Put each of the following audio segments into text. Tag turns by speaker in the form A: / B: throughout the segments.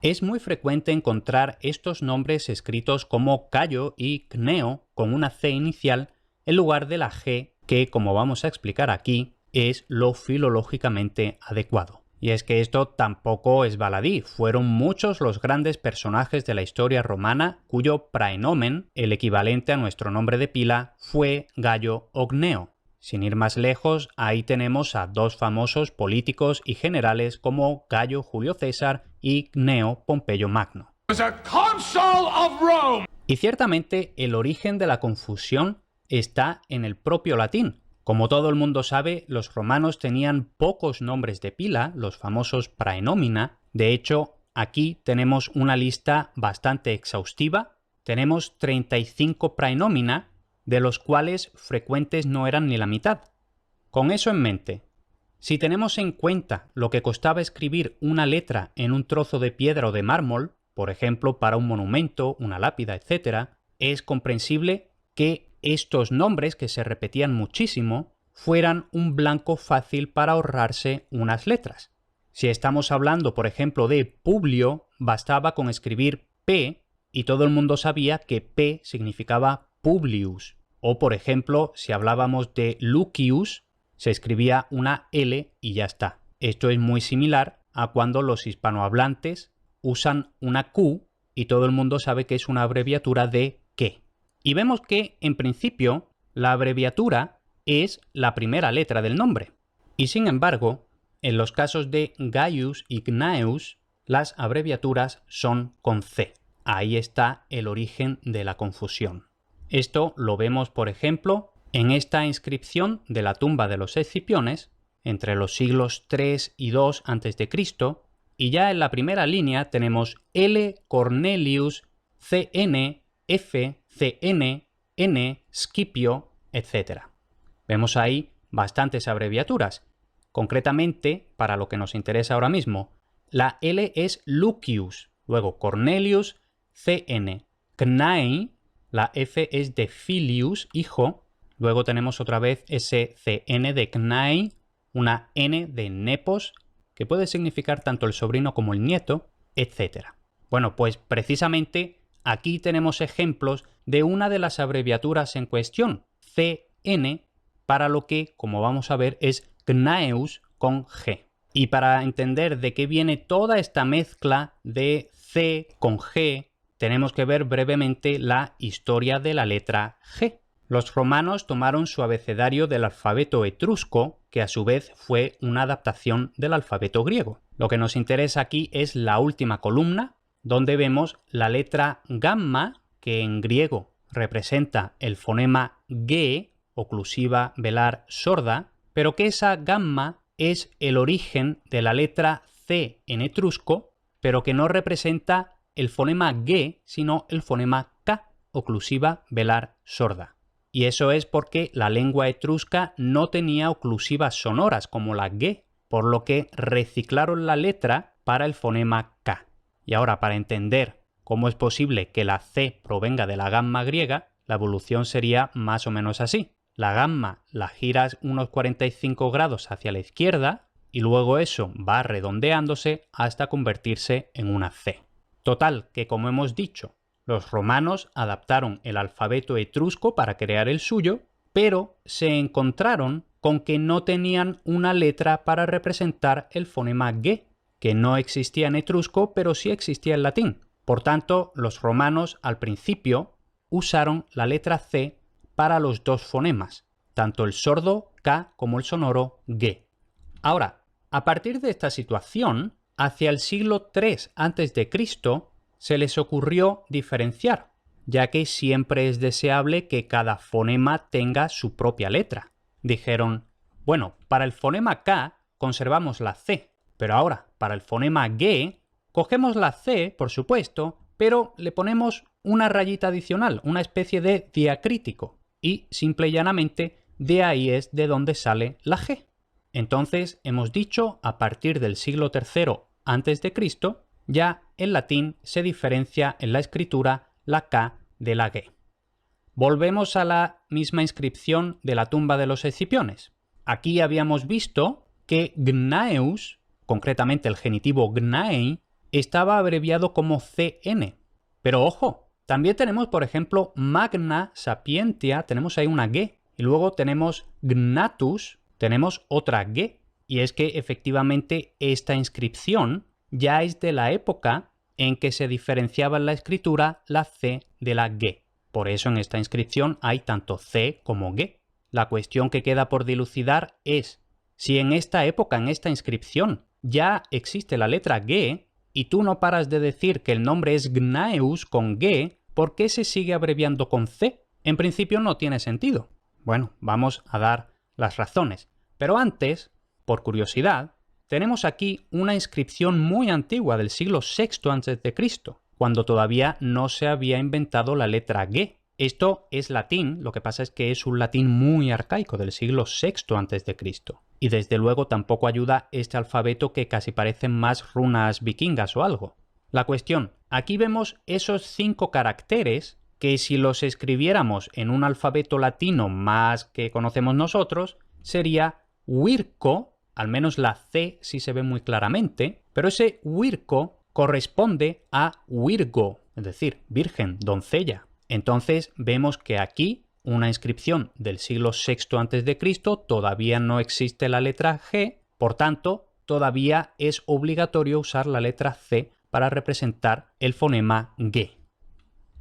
A: Es muy frecuente encontrar estos nombres escritos como Cayo y Cneo con una C inicial en lugar de la G que, como vamos a explicar aquí, es lo filológicamente adecuado. Y es que esto tampoco es baladí, fueron muchos los grandes personajes de la historia romana cuyo praenomen, el equivalente a nuestro nombre de pila, fue Gayo o Cneo. Sin ir más lejos, ahí tenemos a dos famosos políticos y generales como Gayo Julio César y Cneo Pompeyo Magno. Y ciertamente el origen de la confusión está en el propio latín. Como todo el mundo sabe, los romanos tenían pocos nombres de pila, los famosos praenomina. De hecho, aquí tenemos una lista bastante exhaustiva. Tenemos 35 praenomina, de los cuales frecuentes no eran ni la mitad. Con eso en mente, si tenemos en cuenta lo que costaba escribir una letra en un trozo de piedra o de mármol, por ejemplo para un monumento, una lápida, etc., es comprensible que estos nombres, que se repetían muchísimo, fueran un blanco fácil para ahorrarse unas letras. Si estamos hablando, por ejemplo, de Publio, bastaba con escribir P y todo el mundo sabía que P significaba Publius. O, por ejemplo, si hablábamos de Lucius, se escribía una L y ya está. Esto es muy similar a cuando los hispanohablantes usan una Q y todo el mundo sabe que es una abreviatura de ¿qué? Y vemos que, en principio, la abreviatura es la primera letra del nombre. Y sin embargo, en los casos de Gaius y Gnaeus, las abreviaturas son con C. Ahí está el origen de la confusión. Esto lo vemos, por ejemplo, en esta inscripción de la tumba de los Escipiones, entre los siglos 3 y 2 a.C., y ya en la primera línea tenemos L. Cornelius, CN, F, CN, N, Scipio, etc. Vemos ahí bastantes abreviaturas. Concretamente, para lo que nos interesa ahora mismo, la L es Lucius, luego Cornelius, CN, Cnai, la F es de Filius, hijo, luego tenemos otra vez ese CN de Cnai, una N de Nepos, que puede significar tanto el sobrino como el nieto, etc. Bueno, pues precisamente aquí tenemos ejemplos de una de las abreviaturas en cuestión, CN, para lo que, como vamos a ver, es Gnaeus con G. Y para entender de qué viene toda esta mezcla de C con G, tenemos que ver brevemente la historia de la letra G. Los romanos tomaron su abecedario del alfabeto etrusco, que a su vez fue una adaptación del alfabeto griego. Lo que nos interesa aquí es la última columna, donde vemos la letra gamma, que en griego representa el fonema G, oclusiva velar sorda, pero que esa gamma es el origen de la letra C en etrusco, pero que no representa el fonema G, sino el fonema K, oclusiva velar sorda. Y eso es porque la lengua etrusca no tenía oclusivas sonoras como la G, por lo que reciclaron la letra para el fonema K. Y ahora, para entender cómo es posible que la C provenga de la gamma griega, la evolución sería más o menos así. La gamma la giras unos 45 grados hacia la izquierda y luego eso va redondeándose hasta convertirse en una C. Total, que como hemos dicho, los romanos adaptaron el alfabeto etrusco para crear el suyo, pero se encontraron con que no tenían una letra para representar el fonema G, que no existía en etrusco, pero sí existía en latín. Por tanto, los romanos al principio usaron la letra C para los dos fonemas, tanto el sordo K como el sonoro G. Ahora, a partir de esta situación, hacia el siglo III a.C., se les ocurrió diferenciar, ya que siempre es deseable que cada fonema tenga su propia letra. Dijeron, bueno, para el fonema K conservamos la C, pero ahora, para el fonema G, cogemos la C, por supuesto, pero le ponemos una rayita adicional, una especie de diacrítico, y simple y llanamente de ahí es de donde sale la G. Entonces, hemos dicho, a partir del siglo III a.C., ya en latín se diferencia en la escritura la K de la G. Volvemos a la misma inscripción de la tumba de los Escipiones. Aquí habíamos visto que Gnaeus, concretamente el genitivo Gnai, estaba abreviado como CN. Pero ojo, también tenemos, por ejemplo, Magna Sapientia, tenemos ahí una G. Y luego tenemos Gnatus, tenemos otra G. Y es que efectivamente esta inscripción ya es de la época en que se diferenciaba en la escritura la C de la G. Por eso en esta inscripción hay tanto C como G. La cuestión que queda por dilucidar es, si en esta época, en esta inscripción, ya existe la letra G, y tú no paras de decir que el nombre es Gnaeus con G, ¿por qué se sigue abreviando con C? En principio no tiene sentido. Bueno, vamos a dar las razones. Pero antes, por curiosidad, tenemos aquí una inscripción muy antigua del siglo VI a.C., cuando todavía no se había inventado la letra G. Esto es latín, lo que pasa es que es un latín muy arcaico del siglo VI a.C. Y desde luego tampoco ayuda este alfabeto que casi parecen más runas vikingas o algo. La cuestión, aquí vemos esos 5 caracteres que si los escribiéramos en un alfabeto latino más que conocemos nosotros, sería Virco, al menos la C sí se ve muy claramente, pero ese Virco corresponde a Virgo, es decir, virgen, doncella. Entonces vemos que aquí, una inscripción del siglo VI a.C., todavía no existe la letra G, por tanto, todavía es obligatorio usar la letra C para representar el fonema G.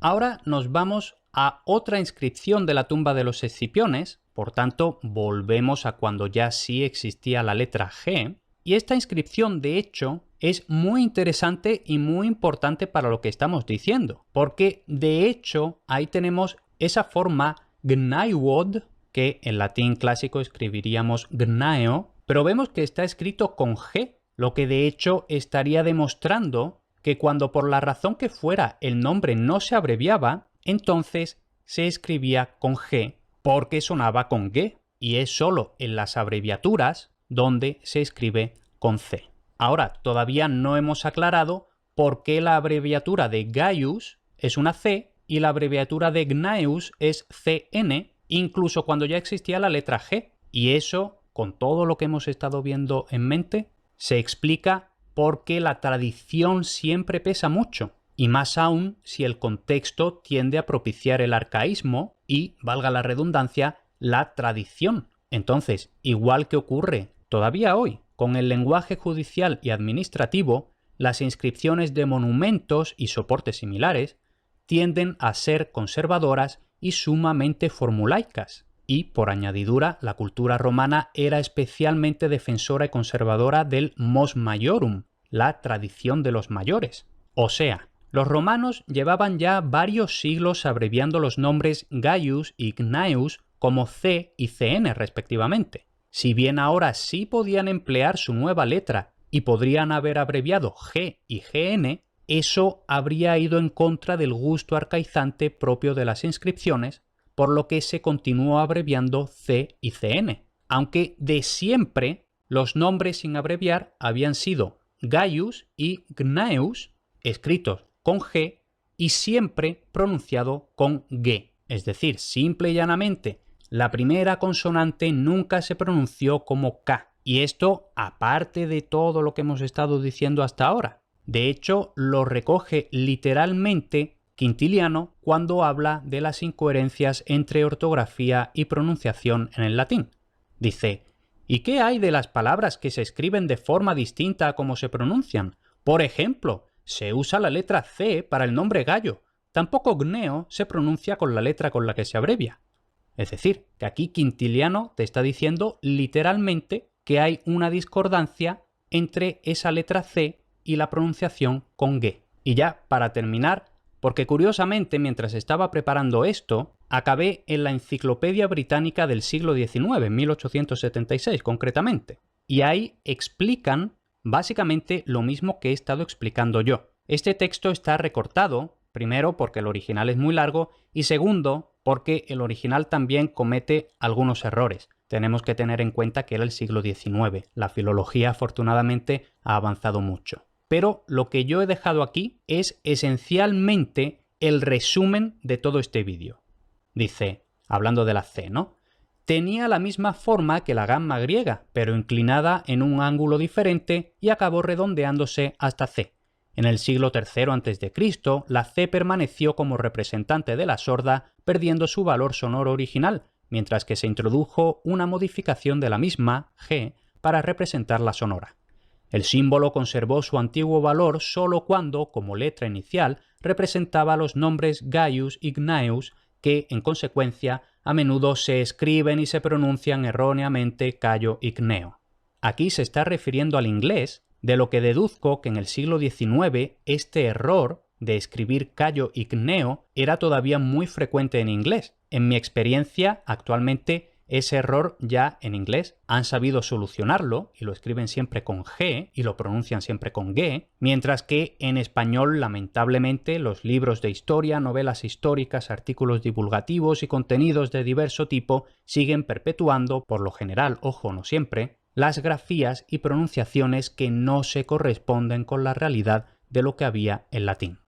A: Ahora nos vamos a otra inscripción de la tumba de los Escipiones, por tanto, volvemos a cuando ya sí existía la letra G, y esta inscripción, de hecho, es muy interesante y muy importante para lo que estamos diciendo, porque de hecho ahí tenemos esa forma Gnaiwod, que en latín clásico escribiríamos Gnaeo, pero vemos que está escrito con G, lo que de hecho estaría demostrando que cuando por la razón que fuera el nombre no se abreviaba, entonces se escribía con G porque sonaba con G, y es solo en las abreviaturas donde se escribe con C. Ahora, todavía no hemos aclarado por qué la abreviatura de Gaius es una C y la abreviatura de Gnaeus es CN, incluso cuando ya existía la letra G. Y eso, con todo lo que hemos estado viendo en mente, se explica porque la tradición siempre pesa mucho, y más aún si el contexto tiende a propiciar el arcaísmo y, valga la redundancia, la tradición. Entonces, igual que ocurre todavía hoy con el lenguaje judicial y administrativo, las inscripciones de monumentos y soportes similares tienden a ser conservadoras y sumamente formulaicas. Y, por añadidura, la cultura romana era especialmente defensora y conservadora del mos maiorum, la tradición de los mayores. O sea, los romanos llevaban ya varios siglos abreviando los nombres Gaius y Gnaeus como C y CN respectivamente. Si bien ahora sí podían emplear su nueva letra y podrían haber abreviado G y GN, eso habría ido en contra del gusto arcaizante propio de las inscripciones, por lo que se continuó abreviando C y CN, aunque de siempre los nombres sin abreviar habían sido Gaius y Gnaeus, escritos con G y siempre pronunciado con G, es decir, simple y llanamente, la primera consonante nunca se pronunció como K, y esto aparte de todo lo que hemos estado diciendo hasta ahora. De hecho, lo recoge literalmente Quintiliano cuando habla de las incoherencias entre ortografía y pronunciación en el latín. Dice, ¿y qué hay de las palabras que se escriben de forma distinta a cómo se pronuncian? Por ejemplo, se usa la letra C para el nombre Gallo. Tampoco Gneo se pronuncia con la letra con la que se abrevia. Es decir, que aquí Quintiliano te está diciendo literalmente que hay una discordancia entre esa letra C y la pronunciación con G. Y ya, para terminar, porque curiosamente mientras estaba preparando esto, acabé en la Enciclopedia Británica del siglo XIX, 1876 concretamente, y ahí explican básicamente lo mismo que he estado explicando yo. Este texto está recortado, primero porque el original es muy largo y segundo porque el original también comete algunos errores. Tenemos que tener en cuenta que era el siglo XIX. La filología afortunadamente ha avanzado mucho. Pero lo que yo he dejado aquí es esencialmente el resumen de todo este vídeo. Dice, hablando de la C, ¿no? Tenía la misma forma que la gamma griega, pero inclinada en un ángulo diferente y acabó redondeándose hasta C. En el siglo III a.C., la C permaneció como representante de la sorda, perdiendo su valor sonoro original, mientras que se introdujo una modificación de la misma, G, para representar la sonora. El símbolo conservó su antiguo valor solo cuando, como letra inicial, representaba los nombres Gaius y Gnaeus, que, en consecuencia, a menudo se escriben y se pronuncian erróneamente Cayo y Cneo. Aquí se está refiriendo al inglés, de lo que deduzco que en el siglo XIX este error de escribir Cayo y Cneo era todavía muy frecuente en inglés. En mi experiencia, actualmente ese error ya en inglés han sabido solucionarlo y lo escriben siempre con G y lo pronuncian siempre con G, mientras que en español, lamentablemente, los libros de historia, novelas históricas, artículos divulgativos y contenidos de diverso tipo siguen perpetuando, por lo general, ojo, no siempre, las grafías y pronunciaciones que no se corresponden con la realidad de lo que había en latín.